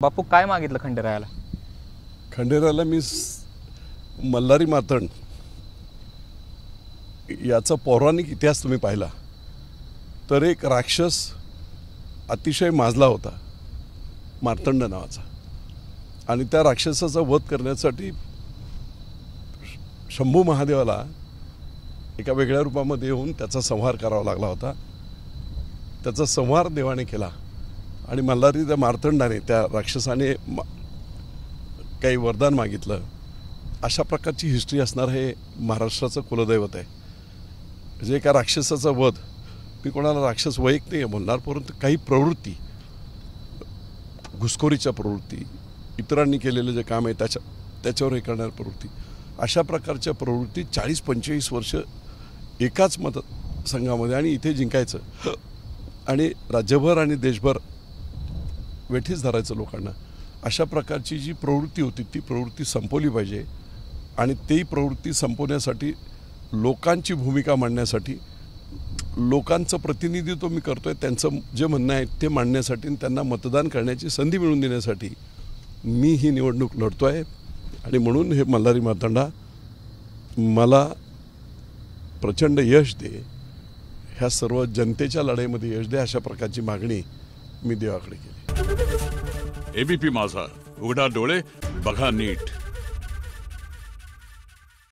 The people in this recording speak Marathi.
बापू काय मागितलं खंडेरायाला? खंडेरायाला मी मल्हारी मातंड याचा पौराणिक इतिहास तुम्ही पाहिला तर एक राक्षस अतिशय माजला होता मार्तंड नावाचा, आणि त्या राक्षसाचा वध करण्यासाठी शंभू महादेवाला एका वेगळ्या रूपामध्ये येऊन त्याचा संहार करावा लागला होता. त्याचा संहार देवाने केला आणि मल्हारी त्या मार्तंडाने त्या राक्षसाने काही वरदान मागितलं. अशा प्रकारची हिस्ट्री असणार हे महाराष्ट्राचं कुलदैवत आहे. म्हणजे एका राक्षसाचा वध, मी कोणाला राक्षस वैयक्तिक नाही बोलणार, परंतु काही प्रवृत्ती, घुसखोरीच्या प्रवृत्ती, इतरांनी केलेलं जे काम आहे त्याच्यावर हे करणाऱ्या प्रवृत्ती, अशा प्रकारच्या प्रवृत्ती 40-45 वर्ष एकाच मतसंघामध्ये आणि इथे जिंकायचं आणि राज्यभर आणि देशभर वेठीस धरायचं लोकांना, अशा प्रकारची जी प्रवृत्ती होती ती प्रवृत्ती संपवली पाहिजे. आणि ती प्रवृत्ती संपवण्यासाठी, लोकांची भूमिका मांडण्यासाठी, लोकांचं प्रतिनिधित्व मी करतोय, त्यांचं जे म्हणणं आहे ते मांडण्यासाठी, त्यांना मतदान करण्याची संधी मिळवून देण्यासाठी मी ही निवडणूक लढतो आहे. आणि म्हणून हे मल्हारी मातंडा मला प्रचंड यश दे, ह्या सर्व जनतेच्या लढाईमध्ये यश दे, अशा प्रकारची मागणी मी देवाकडे केली. एबीपी माझा, उघडा डोळे बघा नीट.